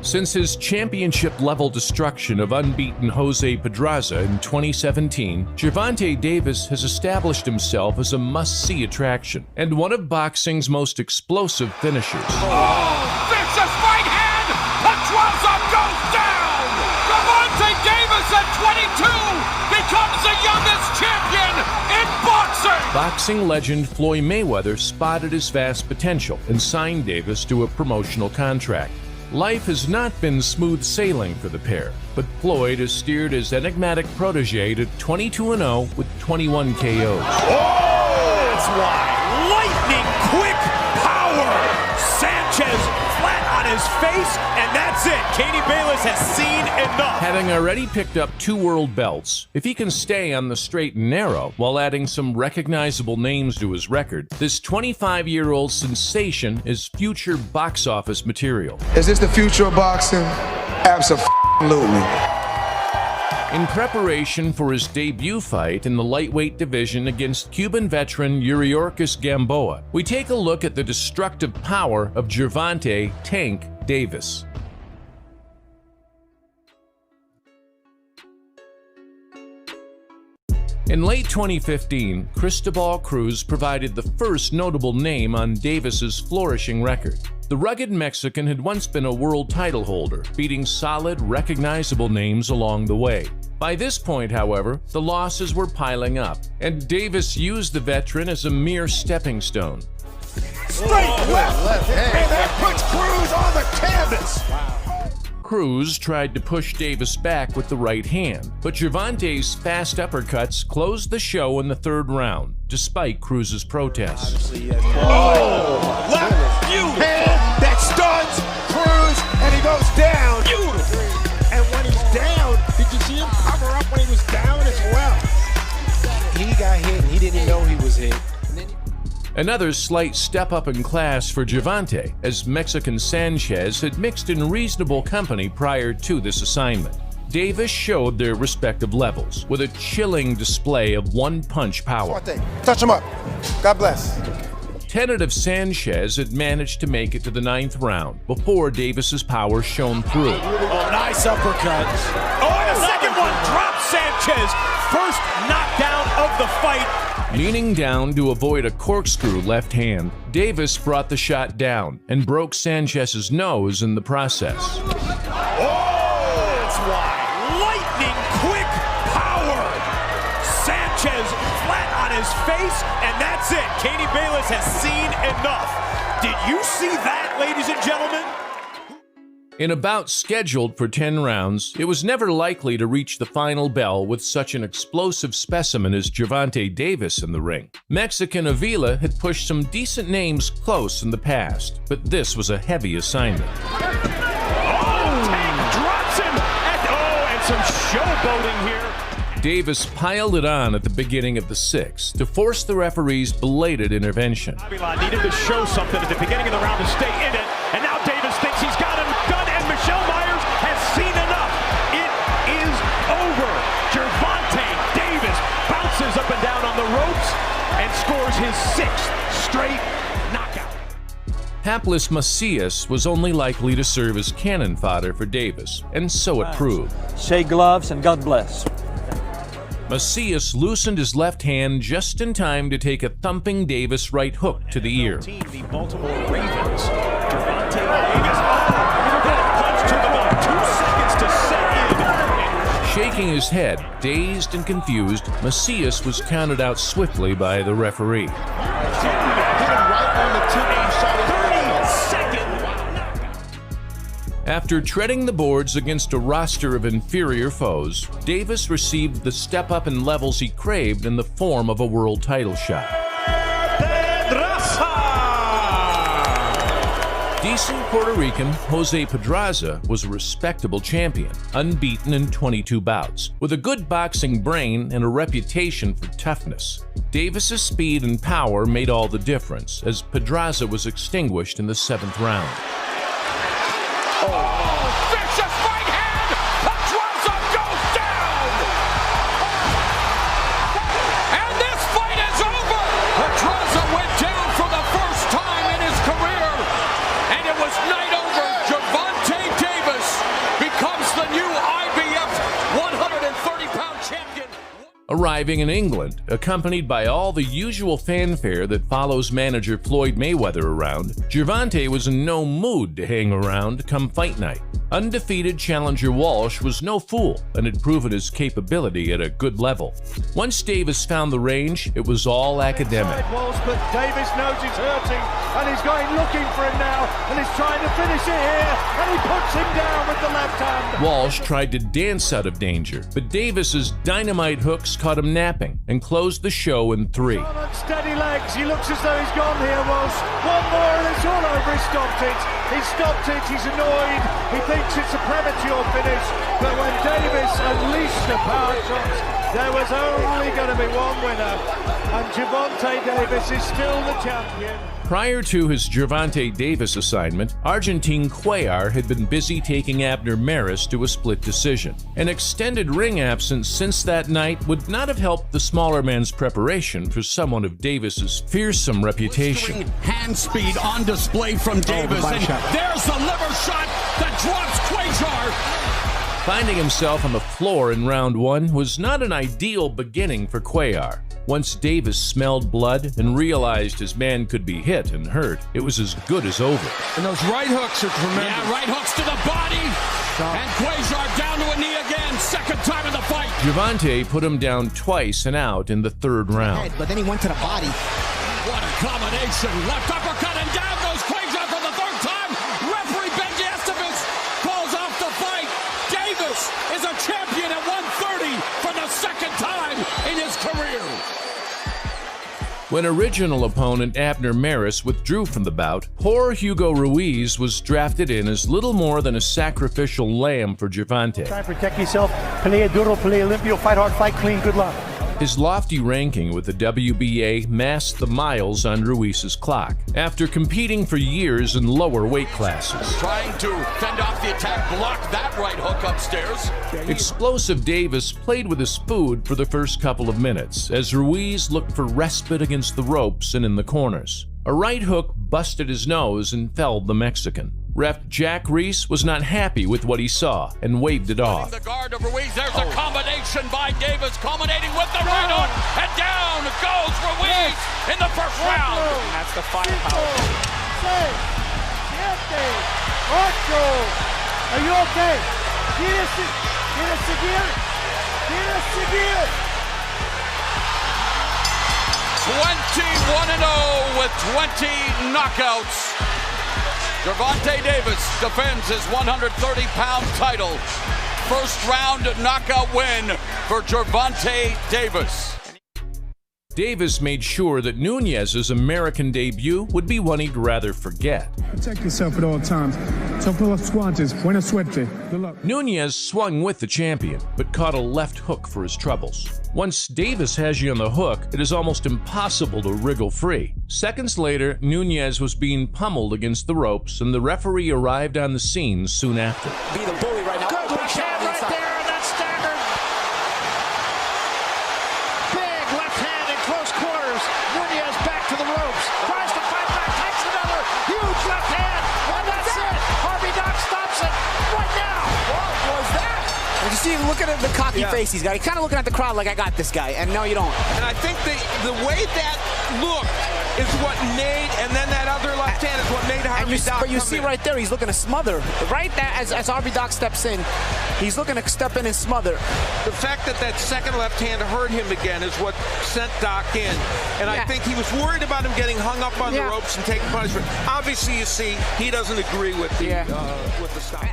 Since his championship-level destruction of unbeaten Jose Pedraza in 2017, Gervonta Davis has established himself as a must-see attraction and one of boxing's most explosive finishers. Oh, vicious right hand! Pedraza goes down! Gervonta Davis at 22 becomes the youngest champion in boxing! Boxing legend Floyd Mayweather spotted his vast potential and signed Davis to a promotional contract. Life has not been smooth sailing for the pair, but Floyd has steered his enigmatic protege to 22-0 with 21 KOs. Oh, that's why. Lightning quick power. Sanchez flat on his face, and that's it. Katie Bayless has seen enough. Having already picked up 2 world belts, if he can stay on the straight and narrow while adding some recognizable names to his record, this 25-year-old sensation is future box office material. Is this the future of boxing? Absolutely. In preparation for his debut fight in the lightweight division against Cuban veteran Yuriorkis Gamboa, we take a look at the destructive power of Gervonta "Tank" Davis. In late 2015, Cristobal Cruz provided the first notable name on Davis's flourishing record. The rugged Mexican had once been a world title holder, beating solid, recognizable names along the way. By this point, however, the losses were piling up, and Davis used the veteran as a mere stepping stone. Straight left, and that puts Cruz on the canvas. Cruz tried to push Davis back with the right hand, but Gervonta's fast uppercuts closed the show in the 3rd round, despite Cruz's protests. Oh, left, beautiful. Hand that stuns Cruz, and he goes down. Beautiful. And when he's down, did you see him cover up when he was down as well? He got hit, and he didn't know he was hit. Another slight step up in class for Gervonta, as Mexican Sanchez had mixed in reasonable company prior to this assignment. Davis showed their respective levels, with a chilling display of one-punch power. Touch him up. God bless. Tentative Sanchez had managed to make it to the 9th round before Davis's power shone through. Oh, nice uppercut. Oh, and a second one drops Sanchez. First knockdown of the fight. Leaning down to avoid a corkscrew left hand, Davis brought the shot down and broke Sanchez's nose in the process. Oh, that's why. Lightning quick power. Sanchez flat on his face, and that's it. Katie Bayless has seen enough. Did you see that, ladies and gentlemen? In a bout scheduled for 10 rounds, it was never likely to reach the final bell with such an explosive specimen as Gervonta Davis in the ring. Mexican Avila had pushed some decent names close in the past, but this was a heavy assignment. Oh, Tank drops him! And some showboating here. Davis piled it on at the beginning of the 6th to force the referee's belated intervention. Avila needed to show something at the beginning of the round to stay in it, and now Davis thinks he's got him done, and Michelle Myers has seen enough. It is over. Gervonta Davis bounces up and down on the ropes and scores his 6th straight knockout. Hapless Macias was only likely to serve as cannon fodder for Davis, and so it proved. Shake gloves and God bless. Macias loosened his left hand just in time to take a thumping Davis right hook to the ear. The Baltimore Ravens. Gervonta Davis. That punch took about 2 seconds to set in. Shaking his head, dazed and confused, Macias was counted out swiftly by the referee. After treading the boards against a roster of inferior foes, Davis received the step up in levels he craved in the form of a world title shot. Decent Puerto Rican Jose Pedraza was a respectable champion, unbeaten in 22 bouts, with a good boxing brain and a reputation for toughness. Davis's speed and power made all the difference, as Pedraza was extinguished in the 7th round. Oh, vicious right hand! Pedraza goes down! And this fight is over! Pedraza went down for the first time in his career! And it was night over. Gervonta Davis Arriving in England, accompanied by all the usual fanfare that follows manager Floyd Mayweather around, Gervonta was in no mood to hang around come fight night. Undefeated challenger Walsh was no fool and had proven his capability at a good level. Once Davis found the range, it was all academic. Walsh, but Davis knows he's hurting, and he's going looking for him now, and he's trying to finish it here, and he puts him down with the left hand. Walsh tried to dance out of danger, but Davis's dynamite hooks caught him napping and closed the show in 3. On steady legs, he looks as though he's gone here, Walsh. One more and it's all over. He stopped it. He stopped it. He's annoyed. He thinks it's a premature finish, but when Davis unleashed the power shots, there was only going to be one winner, and Gervonta Davis is still the champion. Prior to his Gervonta Davis assignment, Argentine Cuellar had been busy taking Abner Maris to a split decision. An extended ring absence since that night would not have helped the smaller man's preparation for someone of Davis's fearsome reputation. Hand speed on display from Davis, and there's the liver shot that drops Cuellar. Finding himself on the floor in round 1 was not an ideal beginning for Cuellar. Once Davis smelled blood and realized his man could be hit and hurt, it was as good as over. And those right hooks are tremendous. Yeah, right hooks to the body, and Cuellar down to a knee again, second time in the fight. Gervonta put him down twice and out in the 3rd round. But then he went to the body. What a combination. Left uppercut, and down goes Cuellar for the 3rd time. Referee Benji Estevez calls off the fight. Davis is a champion at 130 for the 2nd time in his career. When original opponent Abner Maris withdrew from the bout, poor Hugo Ruiz was drafted in as little more than a sacrificial lamb for Gervonta. Try and protect yourself. Pelea duro, pelea limpio. Fight hard, fight clean. Good luck. His lofty ranking with the WBA masked the miles on Ruiz's clock. After competing for years in lower weight classes, Trying to fend off the attack, block that right hook upstairs. explosive Davis played with his food for the first couple of minutes as Ruiz looked for respite against the ropes and in the corners. A right hook busted his nose and felled the Mexican. Ref Jack Reese was not happy with what he saw and waved it off. The guard of Ruiz, there's a combination by Davis, culminating with the right hook, and down goes Ruiz in the 1st round. That's the firepower. Are you okay? ¿Quieres seguir? 21-0 with 20 knockouts. Gervonta Davis defends his 130-pound title. 1st round knockout win for Gervonta Davis. Davis made sure that Nunes's American debut would be one he'd rather forget. Protect yourself at all times. Todos los guantes. Buena suerte. Good luck. Nunes swung with the champion, but caught a left hook for his troubles. Once Davis has you on the hook, it is almost impossible to wriggle free. Seconds later, Nunes was being pummeled against the ropes, and the referee arrived on the scene soon after. Be the bully right now. Good left hand right there, and that's staggered. Big left hand in close quarters. Nunes back to the ropes. Tries to fight back, takes another huge left hand. And that's it. Harvey Doc stops it right now. What was that? And you see him looking at the cocky face he's got. He's kind of looking at the crowd like, I got this guy. And no, you don't. And I think the way that looked is what made, and then that other left hand is what made Harvey Doc. But you see right there, he's looking to smother. Right there, as Harvey Doc steps in, he's looking to step in and smother. The fact that that second left hand hurt him again is what sent Doc in. And I think he was worried about him getting hung up on the ropes and taking punishment. Obviously, you see, he doesn't agree with the stop.